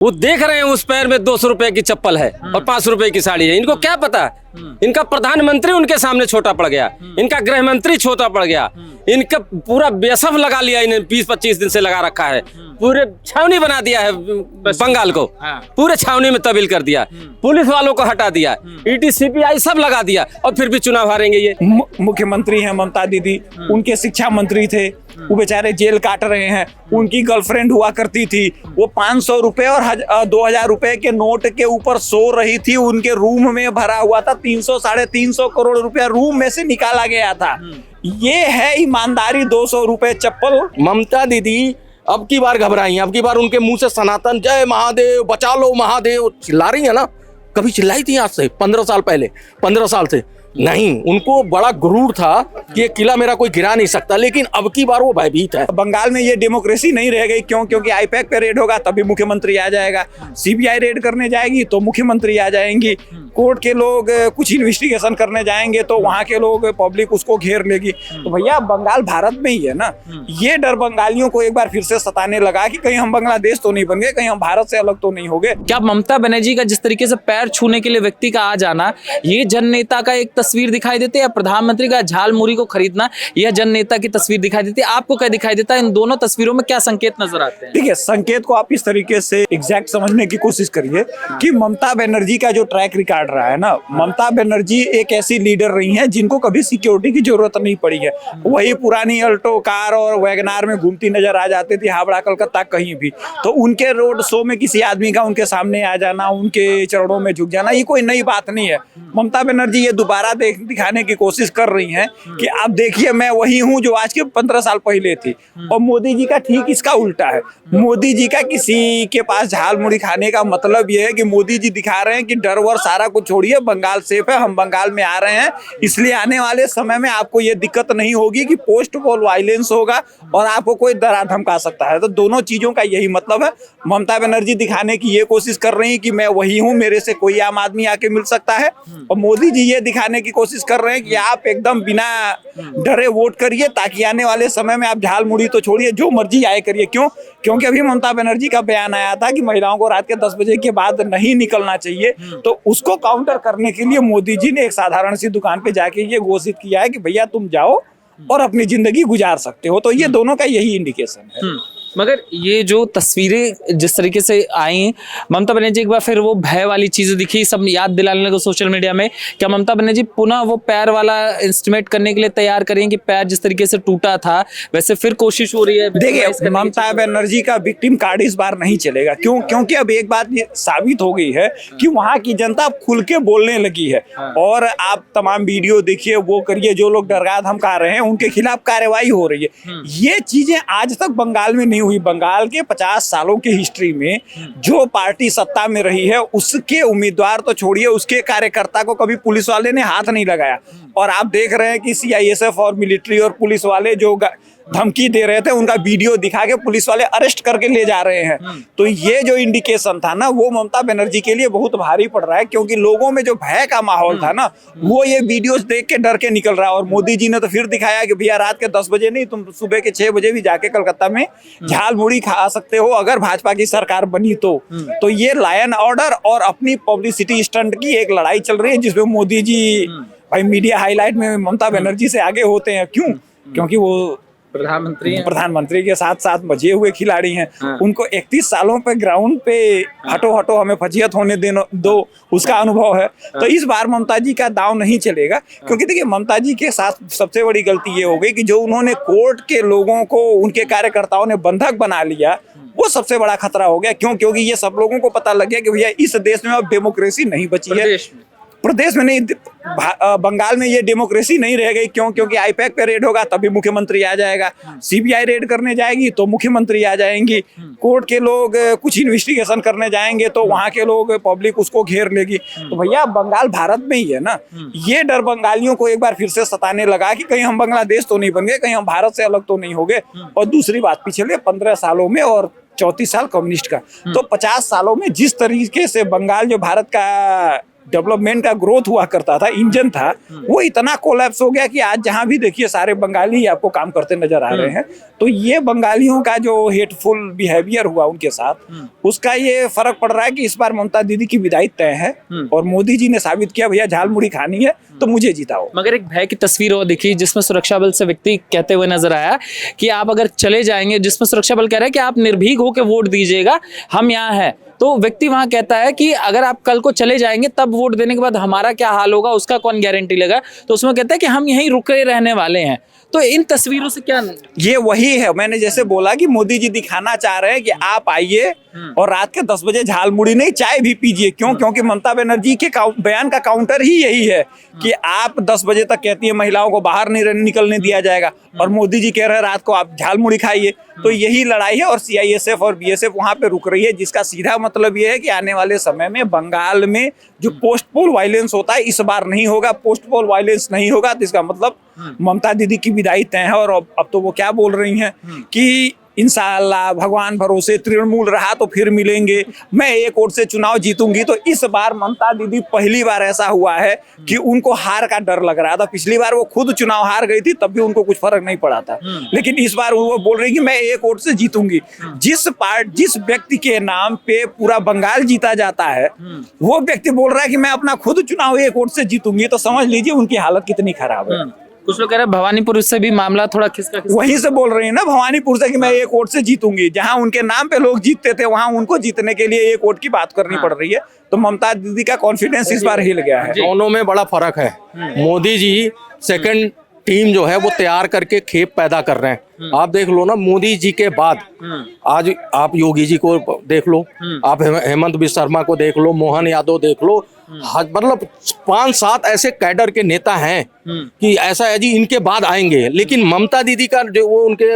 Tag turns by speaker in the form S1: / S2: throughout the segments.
S1: वो देख रहे हैं उस पैर में 200 रुपए की चप्पल है और 500 रुपए की साड़ी है। इनको क्या पता? इनका प्रधानमंत्री उनके सामने छोटा पड़ गया, इनका गृह मंत्री छोटा पड़ गया, इनका पूरा बेसफ लगा लिया, इन्हें 20-25 दिन से लगा रखा है, पूरे छावनी बना दिया है बंगाल को, पूरे छावनी में तब्दील कर दिया, पुलिस वालों को हटा दिया, ईडी सीबीआई सब लगा दिया और फिर भी चुनाव हारेंगे ये।
S2: मुख्यमंत्री हैं ममता दीदी, उनके शिक्षा मंत्री थे, वो बेचारे जेल काट रहे हैं। उनकी गर्लफ्रेंड हुआ करती थी, वो 500 रुपए और 2000 रुपए के नोट के ऊपर सो रही थी, उनके रूम में भरा हुआ था 300-350 करोड़ रुपया रूम में से निकाला गया था। ये है ईमानदारी। 200 रुपए चप्पल।
S3: ममता दीदी अब की बार घबराई हैं, अब की बार उनके मुंह से सनातन जय महादेव बचा लो महादेव चिल्ला रही है ना। कभी चिल्लाई थी आज से 15 साल पहले, 15 साल से नहीं। उनको बड़ा गुरूर था कि ये किला मेरा कोई गिरा नहीं सकता, लेकिन अब की बार वो भयभीत है।
S2: बंगाल में ये डेमोक्रेसी नहीं रह गई। क्यों? क्योंकि आईपैक पे रेड होगा तभी मुख्यमंत्री आ जाएगा, सीबीआई रेड करने जाएगी तो मुख्यमंत्री आ जाएंगी, कोर्ट के लोग कुछ इन्वेस्टिगेशन करने जाएंगे तो वहां के लोग पब्लिक उसको घेर लेगी। तो भैया बंगाल भारत में ही है ना। ये डर बंगालियों को एक बार फिर से सताने लगा कि कहीं हम बांग्लादेश तो नहीं बन गए, कहीं हम भारत से अलग तो नहीं हो गए।
S4: क्या ममता बनर्जी का जिस तरीके से पैर छूने के लिए व्यक्ति का आ जाना, ये जन नेता का एक तस्वीर दिखाई देती है, या प्रधानमंत्री का झालमुरी को खरीदना यह जन नेता की तस्वीर दिखाई देती है? आपको क्या दिखाई देता है? इन दोनों तस्वीरों में क्या संकेत नजर आते हैं?
S2: ठीक है, संकेत को आप इस तरीके से एग्जैक्ट समझने की कोशिश करिए कि ममता बनर्जी का जो ट्रैक रिकॉर्ड रहा है ना, ममता बनर्जी एक ऐसी लीडर रही हैं जिनको कभी सिक्योरिटी की जरूरत नहीं पड़ी है। वही पुरानी अल्टो कार और वैगनार में घूमती नजर आ जाती थी हावड़ा कलकत्ता कहीं भी। तो उनके रोड शो में किसी आदमी का उनके सामने आ जाना, उनके चरणों में झुक जाना, ये कोई नई बात नहीं है। ममता बनर्जी ये दोबारा दिखाने की कोशिश कर रही हैं कि आप देखिए मैं वही हूं जो आज के 15 साल पहले थी। और मोदी जी का ठीक इसका उल्टा है। मोदी जी का किसी के पास झाल मुड़ी खाने का मतलब ये है कि मोदी जी दिखा रहे हैं कि डर वर सारा कुछ छोड़िए, बंगाल सेफ है, हम बंगाल में आ रहे हैं, इसलिए आने वाले समय में आपको ये दिक्कत नहीं होगी कि पोस्ट पोल वायलेंस होगा और आपको कोई डरा धमका सकता है। तो दोनों चीजों का यही मतलब है। ममता बनर्जी दिखाने की ये कोशिश कर रही है कि मैं वही हूं, मेरे से कोई आम आदमी आके मिल सकता है, और मोदी जी ये दिखाने की कोशिश कर रहे हैं कि आप एकदम बिना डरे वोट करिए ताकि आने वाले समय में आप झाल मुड़ी तो छोड़िए, जो मर्जी आए करिए। क्यों? क्योंकि अभी ममता बनर्जी का बयान आया था कि महिलाओं को रात के 10 बजे के बाद नहीं निकलना चाहिए। तो उसको काउंटर करने के लिए मोदी जी ने एक साधारण सी दुकान पे जाके ये घोषित किया है कि भैया तुम जाओ और अपनी जिंदगी गुजार सकते हो। तो ये दोनों का यही इंडिकेशन है।
S4: मगर ये जो तस्वीरें जिस तरीके से आई, ममता बनर्जी एक बार फिर वो भय वाली चीजें दिखी, सब याद दिलाने लगे सोशल मीडिया में। क्या ममता बनर्जी पुनः वो पैर वाला इंस्टीमेट करने के लिए तैयार करें कि पैर जिस तरीके से टूटा था वैसे फिर कोशिश हो रही है?
S2: देखिए, ममता बनर्जी का विक्टिम कार्ड इस बार नहीं चलेगा। क्यों? क्योंकि अब एक बात ये साबित हो गई है कि वहां की जनता खुल के बोलने लगी है। और आप तमाम वीडियो देखिए, वो करिए, जो लोग डरा धमका रहे हैं उनके खिलाफ कार्रवाई हो रही है। ये चीजें आज तक बंगाल में नहीं हुई। बंगाल के 50 सालों की हिस्ट्री में जो पार्टी सत्ता में रही है उसके उम्मीदवार तो छोड़िए, उसके कार्यकर्ता को कभी पुलिस वाले ने हाथ नहीं लगाया। और आप देख रहे हैं कि सीआईएसएफ और मिलिट्री और पुलिस वाले जो धमकी दे रहे थे उनका वीडियो दिखा के पुलिस वाले अरेस्ट करके ले जा रहे हैं। तो ये जो इंडिकेशन था ना, वो ममता बनर्जी के लिए बहुत भारी पड़ रहा है, क्योंकि लोगों में जो भय का माहौल था ना, वो ये वीडियोस देख के डर के निकल रहा है। और मोदी जी ने तो फिर दिखाया कि भैया रात के 10 बजे नहीं, तुम सुबह के 6 बजे भी जाके कलकत्ता में झाल मुड़ी खा सकते हो अगर भाजपा की सरकार बनी तो ये लायन ऑर्डर और अपनी पब्लिसिटी स्टंट की एक लड़ाई चल रही है, जिसमें मोदी जी भाई मीडिया हाईलाइट में ममता बनर्जी से आगे होते हैं। क्यों? क्योंकि वो प्रधानमंत्री के साथ साथ मजे हुए खिलाड़ी हैं। उनको 31 सालों पे ग्राउंड पे हटो हमें फजीहत होने दो उसका अनुभव है। तो इस बार ममता जी का दांव नहीं चलेगा। क्योंकि देखिए, ममता जी के साथ सबसे बड़ी गलती ये हो गई कि जो उन्होंने कोर्ट के लोगों को, उनके कार्यकर्ताओं ने बंधक बना लिया, वो सबसे बड़ा खतरा हो गया। क्यों? क्योंकि ये सब लोगों को पता लग गया कि भैया इस देश में अब डेमोक्रेसी नहीं बची है। प्रदेश में नहीं, बंगाल में ये डेमोक्रेसी नहीं रह गई। क्यों? क्योंकि आईपैक पे रेड होगा तभी मुख्यमंत्री आ जाएगा, सीबीआई रेड करने जाएगी तो मुख्यमंत्री आ जाएंगी, कोर्ट के लोग कुछ इन्वेस्टिगेशन करने जाएंगे तो वहां के लोग पब्लिक उसको घेर लेगी। तो भैया बंगाल भारत में ही है ना। ये डर बंगालियों को एक बार फिर से सताने लगा कि कहीं हम बांग्लादेश तो नहीं बन गए, कहीं हम भारत से अलग तो नहीं हो गए। और दूसरी बात, पिछले 15 सालों में और 34 साल कम्युनिस्ट का, तो 50 सालों में जिस तरीके से बंगाल जो भारत का डेवलपमेंट का ग्रोथ हुआ करता था, इंजन था, वो इतना कोलैप्स हो गया कि आज जहां भी देखिए सारे बंगाली ही आपको काम करते नजर आ रहे हैं। तो ये बंगालियों का जो हेटफुल बिहेवियर हुआ उनके साथ, उसका ये फर्क पड़ रहा है कि इस बार ममता दीदी की विदाई तय है और मोदी जी ने साबित किया भैया झाल मुड़ी खानी है तो मुझे जिताओ।
S4: मगर एक भय की तस्वीर और दिखी जिसमें सुरक्षा बल से व्यक्ति कहते हुए नजर आया कि आप अगर चले जाएंगे, जिसमें सुरक्षा बल कह रहा है कि आप निर्भीक होकर वोट दीजिएगा, हम यहाँ हैं। तो व्यक्ति वहां कहता है कि अगर आप कल को चले जाएंगे तब वोट देने के बाद हमारा क्या हाल होगा, उसका कौन गारंटी लेगा। तो उसमें कहता है कि हम यहीं रुके रहने वाले हैं। तो इन तस्वीरों से क्या,
S2: ये वही है, मैंने जैसे बोला कि मोदी जी दिखाना चाह रहे हैं कि आप आइए और रात के 10 बजे झाल मुड़ी नहीं चाय भी पीजिए। क्यों? क्योंकि ममता बनर्जी के बयान का काउंटर ही यही है कि आप 10 बजे तक कहती है महिलाओं को बाहर नहीं निकलने दिया जाएगा और मोदी जी कह रहे हैं रात को आप झाल मुड़ी खाइए। तो यही लड़ाई है और सीआईएसएफ और बीएसएफ वहां पे रुक रही है, जिसका सीधा मतलब ये है कि आने वाले समय में बंगाल में जो पोस्ट पोल वायलेंस होता है इस बार नहीं होगा। पोस्ट पोल वायलेंस नहीं होगा तो इसका मतलब ममता दीदी की विदाई तय है। और अब तो वो क्या बोल रही हैं कि इंशाअल्लाह भगवान भरोसे तृणमूल रहा तो फिर मिलेंगे, मैं एक वोट से चुनाव जीतूंगी। तो इस बार ममता दीदी पहली बार ऐसा हुआ है कि उनको हार का डर लग रहा था। पिछली बार वो खुद चुनाव हार गई थी तब भी उनको कुछ फर्क नहीं पड़ा था, लेकिन इस बार वो बोल रही कि मैं एक वोट से जीतूंगी। जिस व्यक्ति के नाम पे पूरा बंगाल जीता जाता है वो व्यक्ति बोल रहा है कि मैं अपना खुद चुनाव एक वोट से जीतूंगी। तो समझ लीजिए उनकी हालत कितनी खराब है।
S4: कुछ लोग कह रहे हैं भवानीपुर से भी मामला थोड़ा खिसका
S2: वहीं से बोल रही है ना, भवानीपुर से कि मैं एक वोट से जीतूंगी। जहां उनके नाम पे लोग जीतते थे वहां उनको जीतने के लिए एक वोट की बात करनी पड़ रही है। तो ममता दीदी का कॉन्फिडेंस इस बार हिल गया है।
S3: दोनों में बड़ा फर्क है। मोदी जी सेकंड टीम जो है वो तैयार करके खेप पैदा कर रहे हैं। आप देख लो ना, मोदी जी के बाद आज आप योगी जी को देख लो, आप हेमंत बिस्वा शर्मा को देख लो, मोहन यादव देख लो, मतलब 5-7 ऐसे कैडर के नेता हैं कि ऐसा है जी इनके बाद आएंगे। लेकिन ममता दीदी का जो वो उनके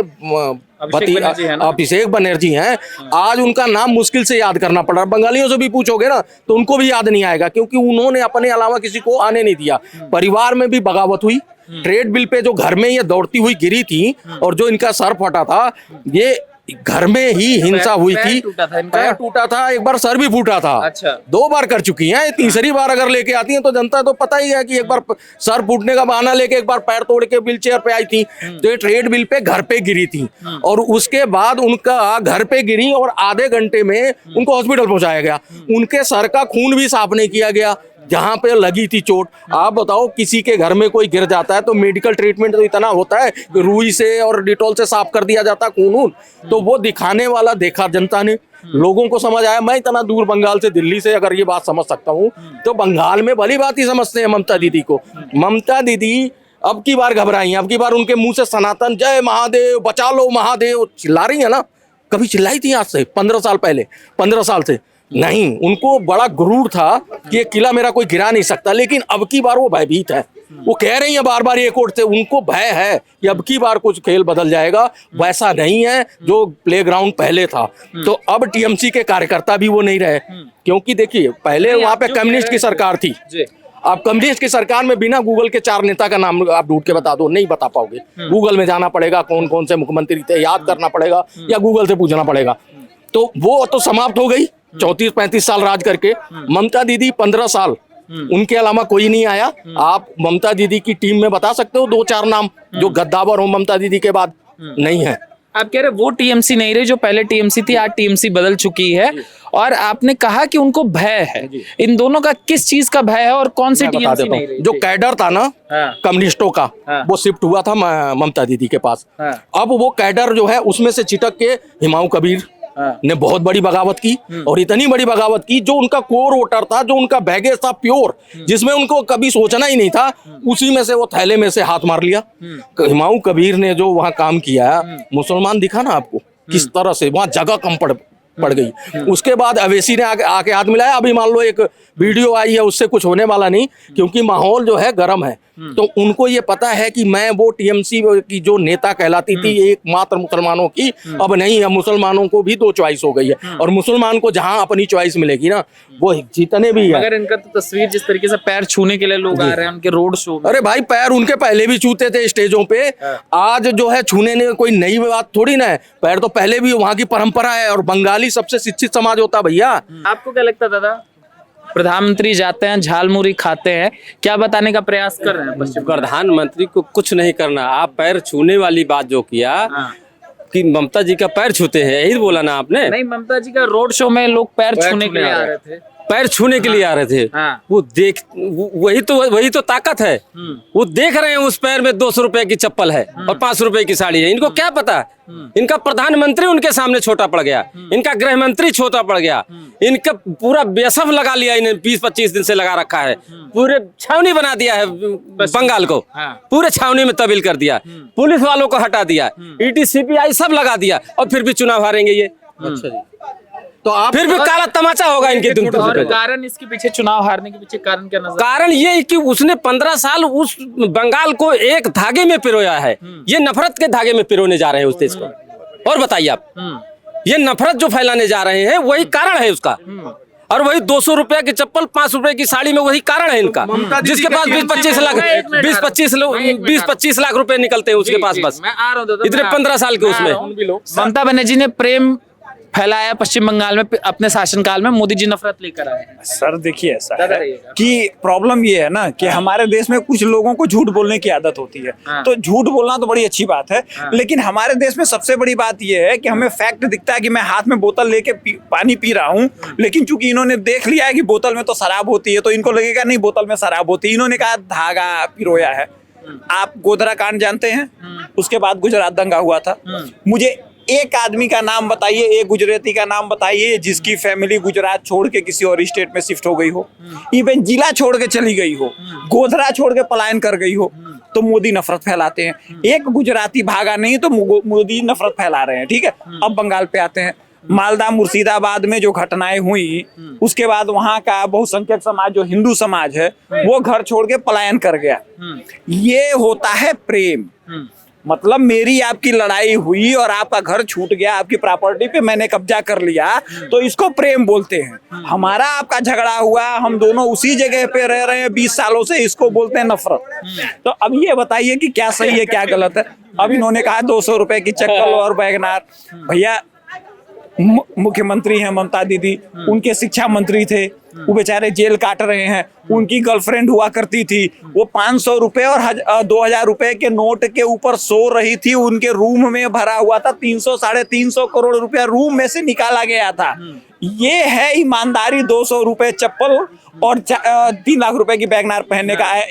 S3: अभिषेक बनर्जी हैं, आज उनका नाम मुश्किल से याद करना पड़ रहा है। बंगालियों से भी पूछोगे ना तो उनको भी याद नहीं आएगा, क्योंकि उन्होंने अपने अलावा किसी को आने नहीं दिया। परिवार में भी बगावत हुई, ट्रेड बिल पे जो घर में ये दौड़ती हुई गिरी थी और जो इनका सर फटा था, ये घर में ही हिंसा हुई थी। पैर टूटा था, एक बार सर भी फूटा था।
S4: अच्छा।
S3: 2 बार कर चुकी हैं। तीसरी बार अगर लेके आती हैं तो जनता तो पता ही है कि एक बार सर फूटने का बहाना लेके एक बार पैर तोड़ के व्हील चेयर पे आई थी। तो ये ट्रेड बिल पे घर पे गिरी थी और उसके बाद उनका घर पे गिरी और आधे घंटे में उनको हॉस्पिटल पहुंचाया गया। उनके सर का खून भी साफ नहीं किया गया जहां पे लगी थी चोट। आप बताओ, किसी के घर में कोई गिर जाता है तो मेडिकल ट्रीटमेंट तो इतना होता है कि रुई से और डिटॉल से साफ कर दिया जाता खून। तो वो दिखाने वाला देखा जनता ने, लोगों को समझ आया। मैं इतना दूर बंगाल से, दिल्ली से अगर ये बात समझ सकता हूँ तो बंगाल में भली बात ही समझते हैं ममता दीदी को। ममता दीदी अब की बार घबराई हैं, अब की बार उनके मुंह से सनातन जय महादेव बचा लो महादेव चिल्ला रही है ना। कभी चिल्लाई थी आज से 15 साल पहले, 15 साल से नहीं। उनको बड़ा गुरूर था कि ये किला मेरा कोई गिरा नहीं सकता, लेकिन अब की बार वो भयभीत है। वो कह रही है बार बार एक वोट से, उनको भय है कि अब की बार कुछ खेल बदल जाएगा। वैसा नहीं है जो प्लेग्राउंड पहले था। तो अब टीएमसी के कार्यकर्ता भी वो नहीं रहे, क्योंकि देखिए पहले वहां पे कम्युनिस्ट की सरकार थी। आप कम्युनिस्ट की सरकार में बिना गूगल के 4 नेता का नाम आप ढूंढ के बता दो, नहीं बता पाओगे। गूगल में जाना पड़ेगा, कौन कौन से मुख्यमंत्री थे याद करना पड़ेगा या गूगल से पूछना पड़ेगा। तो वो तो समाप्त हो गई 34-35 साल राज करके। ममता दीदी 15 साल, उनके अलावा कोई नहीं आया। आप ममता दीदी की टीम में बता सकते हो 2-4 नाम जो गद्दावर हो ममता दीदी के बाद? नहीं है।
S4: आप कह रहे वो टीएमसी नहीं रही जो पहले टीएमसी थी, आज टीएमसी बदल चुकी है। और आपने कहा कि उनको भय है। इन दोनों का किस चीज का भय है और कौन सी टीएमसी नहीं रही?
S3: जो कैडर था ना कम्युनिस्टों का, वो शिफ्ट हुआ था ममता दीदी के पास। अब वो कैडर जो है उसमें से चिटक के हिमाऊ कबीर ने बहुत बड़ी बगावत की, और इतनी बड़ी बगावत की जो उनका कोर वोटर था, जो उनका बैगेज था प्योर, जिसमें उनको कभी सोचना ही नहीं था, उसी में से वो थैले में से हाथ मार लिया। हिमाऊ कबीर ने जो वहां काम किया, मुसलमान दिखा ना आपको किस तरह से वहां जगह कम पड़ गई। उसके बाद अवैसी ने आके हाथ मिलाया। अभी मान लो एक वीडियो आई है, उससे कुछ होने वाला नहीं, क्योंकि माहौल जो है गर्म है। तो उनको ये पता है कि मैं वो टीएमसी की जो नेता कहलाती थी एकमात्र मुसलमानों की, अब नहीं है। मुसलमानों को भी 2 चॉइस हो गई है, और मुसलमान को जहां अपनी चॉइस मिलेगी ना वो जितने भी है।
S4: अगर इनका तो तस्वीर जिस तरीके से पैर छूने के लिए लोग आ रहे हैं उनके रोड शो में।
S3: अरे भाई, पैर उनके पहले भी छूते थे स्टेजों पे। आज जो है छूने ने कोई नई बात थोड़ी ना है, पैर तो पहले भी वहां की परंपरा है। और बंगाली सबसे शिक्षित समाज होता भैया।
S4: आपको क्या लगता दादा? प्रधानमंत्री जाते हैं, झालमुरी खाते हैं, क्या बताने का प्रयास कर रहे हैं पश्चिम
S1: प्रधानमंत्री को कुछ नहीं करना। आप पैर छूने वाली बात जो किया कि ममता जी का पैर छूते हैं, यही बोला ना आपने।
S4: नहीं, ममता जी का रोड शो में लोग पैर छूने के लिए आ रहे थे,
S1: पैर छूने के लिए आ रहे थे।
S4: हाँ।
S1: वही तो ताकत है। वो देख रहे हैं उस पैर में 200 रुपए की चप्पल है और 500 रुपए की साड़ी है। इनको क्या पता, इनका प्रधानमंत्री उनके सामने छोटा पड़ गया, इनका गृह मंत्री छोटा पड़ गया, इनका पूरा बेसफ लगा लिया इन्हें, 20-25 दिन से लगा रखा है। पूरे छावनी बना दिया है बंगाल को, पूरे छावनी में तब्दील कर दिया, पुलिस वालों को हटा दिया, ईडी सीबीआई सब लगा दिया, और फिर भी चुनाव हारेंगे ये।
S3: अच्छा जी, तो आप
S1: फिर भी काला तमाचा होगा इनके दुम पे।
S4: और कारण इसके पीछे, चुनाव हारने के पीछे कारण क्या नजर?
S1: कारण ये है कि उसने 15 साल उस बंगाल को एक धागे में पिरोया है। ये नफरत के धागे में पिरोने जा रहे हैं उस देश को। और बताइए आप, ये नफरत जो फैलाने जा रहे हैं वही कारण है उसका। और वही 200 रुपए की चप्पल, 5 रुपए की साड़ी में वही कारण है इनका। जिसके पास 20-25 लाख रुपए निकलते हैं उसके पास, बस इतने 15 साल के उसमें।
S4: ममता बनर्जी ने प्रेम फैलाया पश्चिम बंगाल में अपने शासनकाल में, मोदी जी नफरत लेकर आए हैं।
S2: सर देखिए, ऐसा है कि प्रॉब्लम ये है ना कि हमारे देश में कुछ लोगों को झूठ बोलने की आदत होती है। तो झूठ बोलना तो बड़ी अच्छी बात है, लेकिन हमारे देश में सबसे बड़ी बात ये है कि हमें फैक्ट दिखता है कि मैं हाथ में बोतल लेके पानी पी रहा हूँ, लेकिन चूंकि इन्होंने देख लिया है कि बोतल में तो शराब होती है, तो इनको लगेगा नहीं बोतल में शराब होती है। इन्होंने कहा धागा पिरोया है। आप गोधरा कांड जानते हैं, उसके बाद गुजरात दंगा हुआ था। मुझे एक आदमी का नाम बताइए, एक गुजराती का नाम बताइए जिसकी फैमिली गुजरात छोड़ के किसी और स्टेट में शिफ्ट हो गई हो, इवन जिला छोड़ के चली गई हो, गोधरा छोड़ के पलायन कर गई हो। तो मोदी नफरत फैलाते हैं। एक गुजराती भागा नहीं तो मोदी नफरत फैला रहे हैं। ठीक है, अब बंगाल पे आते हैं। मालदा मुर्शिदाबाद में जो घटनाएं हुई, उसके बाद वहां का बहुसंख्यक समाज जो हिंदू समाज है वो घर छोड़ के पलायन कर गया। ये होता है प्रेम। मतलब मेरी आपकी लड़ाई हुई और आपका घर छूट गया, आपकी प्रॉपर्टी पे मैंने कब्जा कर लिया, तो इसको प्रेम बोलते हैं। हमारा आपका झगड़ा हुआ, हम दोनों उसी जगह पे रह रहे हैं 20 सालों से, इसको बोलते हैं नफरत। तो अब ये बताइए कि क्या सही है क्या गलत है। अब इन्होंने कहा 200 रुपए की चक्कर और वैगनार। भैया मुख्यमंत्री हैं ममता दीदी, उनके शिक्षा मंत्री थे, वो बेचारे जेल काट रहे हैं। उनकी गर्लफ्रेंड हुआ करती थी, वो 500 रुपए और 2000 रुपए के नोट के ऊपर सो रही थी। उनके रूम में भरा हुआ था 300-350 करोड़ रुपया रूम में से निकाला गया था। ये है ईमानदारी। 200 रुपए चप्पल और 3 लाख रुपए की वैगनार पहनने का।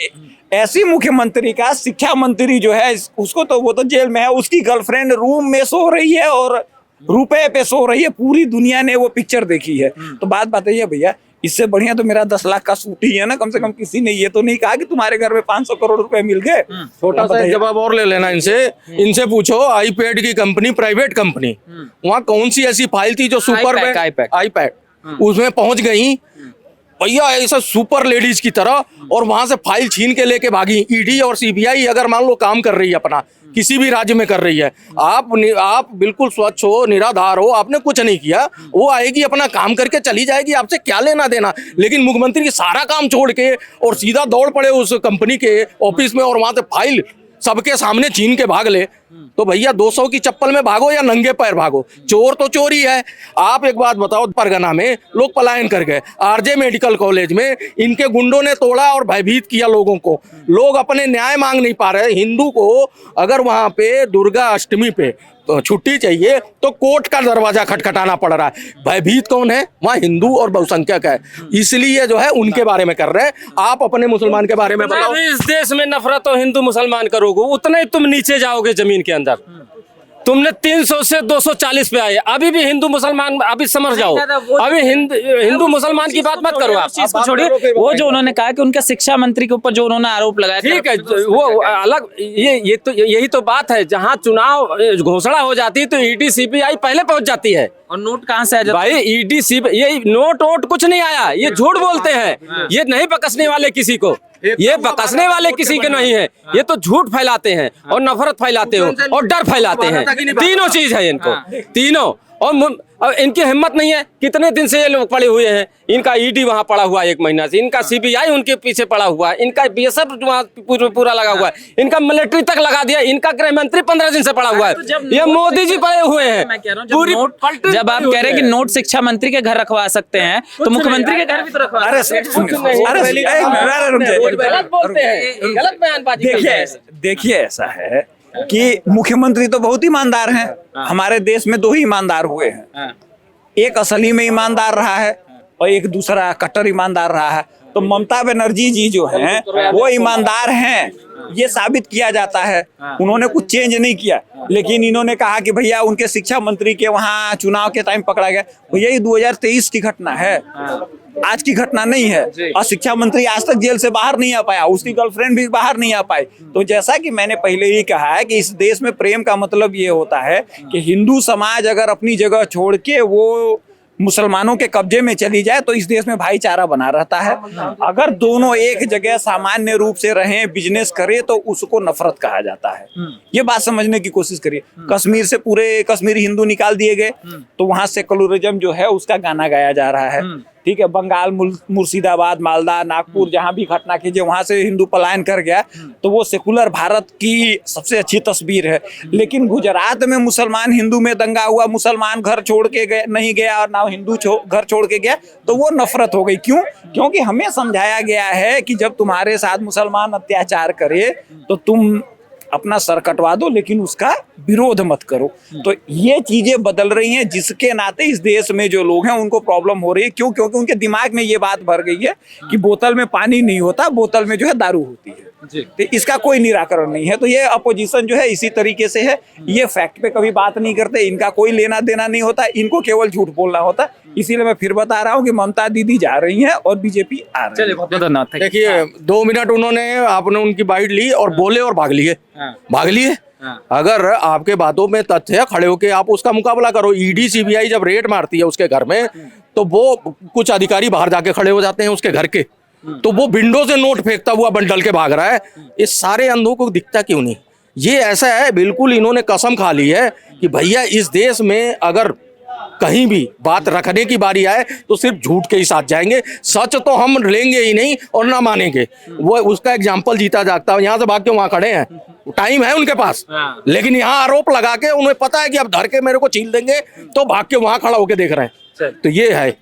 S2: ऐसी मुख्यमंत्री का शिक्षा मंत्री जो है उसको तो वो तो जेल में है, उसकी गर्लफ्रेंड रूम में सो रही है और रुपए पे सो रही है। पूरी दुनिया ने वो पिक्चर देखी है। तो बात बताइए भैया, इससे बढ़िया तो मेरा 10 लाख का सूट ही है ना। कम से कम किसी ने ये तो नहीं कहा कि तुम्हारे घर में 500 करोड़ रुपए मिल गए।
S3: छोटा सा जवाब और ले लेना इनसे पूछो, आईपैड की कंपनी, प्राइवेट कंपनी, वहाँ कौन सी ऐसी फाइल थी जो सुपर आईपैड उसमें पहुंच गई भैया ऐसा सुपर लेडीज की तरह, और वहां से फाइल छीन के लेके भागी। ईडी और सीबीआई अगर मान लो काम कर रही है अपना, किसी भी राज्य में कर रही है, आप बिल्कुल स्वच्छ हो, निराधार हो, आपने कुछ नहीं किया, वो आएगी अपना काम करके चली जाएगी, आपसे क्या लेना देना। लेकिन मुख्यमंत्री सारा काम छोड़ के और सीधा दौड़ पड़े उस कंपनी के ऑफिस में और वहां से फाइल सबके सामने छीन के भाग ले। तो भैया 200 की चप्पल में भागो या नंगे पैर भागो, चोर तो चोर ही है। आप एक बात बताओ, परगना में लोग पलायन कर गए, आरजे मेडिकल कॉलेज में इनके गुंडों ने तोड़ा और भयभीत किया लोगों को। लोग अपने न्याय मांग नहीं पा रहे। हिंदू को अगर वहां पे दुर्गा अष्टमी पे तो छुट्टी चाहिए तो कोर्ट का दरवाजा खटखटाना पड़ रहा है। भयभीत कौन है? वहाँ हिंदू और बहुसंख्यक है, इसलिए जो है उनके बारे में कर रहे हैं। आप अपने मुसलमान के बारे में बताओ।
S1: इस देश में नफरत हो हिंदू मुसलमान करोगे, उतना ही तुम नीचे जाओगे जमीन के अंदर। तुमने 300 से 240 पे आए, अभी भी हिंदू मुसलमान, अभी समझ जाओ। अभी हिंदू मुसलमान की बात मत करो आप,
S4: चीज को छोड़िए। वो जो उन्होंने कहा कि उनके शिक्षा मंत्री के ऊपर जो उन्होंने आरोप लगाया,
S1: ठीक है, वो अलग, ये तो यही तो बात है। जहाँ चुनाव घोषणा हो जाती है तो ईडी सीबीआई पहले पहुंच जाती है।
S4: और नोट कहाँ से आया?
S1: भाई ईडी सीबीआई, ये नोट वोट कुछ नहीं आया, ये झूठ बोलते हैं। ये नहीं बकसने वाले किसी को, ये बकसने वाले किसी के नहीं है। ये तो झूठ फैलाते हैं और नफरत फैलाते हो और डर फैलाते हैं। तीनों चीज है इनको, तीनों। और इनकी हिम्मत नहीं है, कितने दिन से ये लोग पड़े हुए हैं। इनका ईडी वहां पड़ा हुआ है 1 महीना से, इनका सीबीआई उनके पीछे पड़ा हुआ है, इनका बीएसएफ वहां पूरा लगा हुआ है, इनका मिलिट्री तक लगा दिया, इनका गृह मंत्री 15 दिन से पड़ा हुआ है। ये मोदी जी पड़े हुए हैं। पूरी
S4: जब आप कह रहे हैं कि नोट शिक्षा मंत्री के घर रखवा सकते हैं तो मुख्यमंत्री के घर भी तो रखवा सकते हैं।
S1: गलत बोलते हैं, गलत बयानबाजी करते हैं।
S2: देखिए ऐसा है कि मुख्यमंत्री तो बहुत ईमानदार हैं। हमारे देश में 2 ही ईमानदार हुए हैं, एक असली में ईमानदार रहा है और एक दूसरा कट्टर ईमानदार रहा है। तो ममता बनर्जी जी जो हैं वो ईमानदार हैं, ये साबित किया जाता है। उन्होंने कुछ चेंज नहीं किया, लेकिन इन्होंने कहा कि भैया उनके शिक्षा मंत्री के वहां चुनाव के टाइम पकड़ा गया। भैया ये 2023 की घटना है, आज की घटना नहीं है। और शिक्षा मंत्री आज तक जेल से बाहर नहीं आ पाया, उसकी गर्लफ्रेंड भी बाहर नहीं आ पाई। तो जैसा कि मैंने पहले ही कहा है कि इस देश में प्रेम का मतलब ये होता है कि हिंदू समाज अगर अपनी जगह छोड़ के वो मुसलमानों के कब्जे में चली जाए तो इस देश में भाईचारा बना रहता है। अगर दोनों एक जगह सामान्य रूप से रहें, बिजनेस करें, तो उसको नफरत कहा जाता है। ये बात समझने की कोशिश करिए। कश्मीर से पूरे कश्मीरी हिंदू निकाल दिए गए तो वहां सेकुलरिज्म जो है उसका गाना गाया जा रहा है। ठीक है, बंगाल, मुर्शिदाबाद, मालदा, नागपुर, जहां भी घटना कीजिए वहां से हिंदू पलायन कर गया तो वो सेकुलर भारत की सबसे अच्छी तस्वीर है। लेकिन गुजरात में मुसलमान हिंदू में दंगा हुआ, मुसलमान घर छोड़ के गए नहीं गया और ना हिंदू घर छोड़ के गया, तो वो नफरत हो गई। क्यों? क्योंकि हमें समझाया गया है कि जब तुम्हारे साथ मुसलमान अत्याचार करे तो तुम अपना सर कटवा दो, लेकिन उसका विरोध मत करो। तो ये चीजें बदल रही हैं, जिसके नाते इस देश में जो लोग हैं उनको प्रॉब्लम हो रही है। क्यों? क्योंकि उनके दिमाग में ये बात भर गई है कि बोतल में पानी नहीं होता, बोतल में जो है दारू होती है। तो इसका कोई निराकरण नहीं है। तो ये अपोजिशन जो है इसी तरीके से है, ये फैक्ट पे कभी बात नहीं करते, इनका कोई लेना देना नहीं होता, इनको केवल झूठ बोलना होता। इसीलिए मैं फिर बता रहा हूँ कि ममता दीदी जा रही हैं और बीजेपी आ रही है।
S4: बहुत धन्यवाद।
S3: देखिए 2 मिनट आपने उनकी बाइट ली और बोले और भाग लिए। अगर आपके बातों में तथ्य है, खड़े होके आप उसका मुकाबला करो। ईडी सीबीआई जब रेड मारती है उसके घर में तो वो कुछ अधिकारी बाहर जाके खड़े हो जाते हैं उसके घर के, तो वो विंडो से नोट फेंकता हुआ बंडल के भाग रहा है। इस सारे अंधों को दिखता क्यों नहीं? ये ऐसा है, बिल्कुल इन्होंने कसम खा ली है कि भैया इस देश में अगर कहीं भी बात रखने की बारी आए तो सिर्फ झूठ के ही साथ जाएंगे, सच तो हम लेंगे ही नहीं और ना मानेंगे। वो उसका एग्जाम्पल जीता जागता है। यहाँ से भाग के वहां खड़े हैं, टाइम है उनके पास, लेकिन यहाँ आरोप लगा के उन्हें पता है कि अब धर के मेरे को छील देंगे तो भाग के वहां खड़ा होके देख रहे हैं। तो ये है।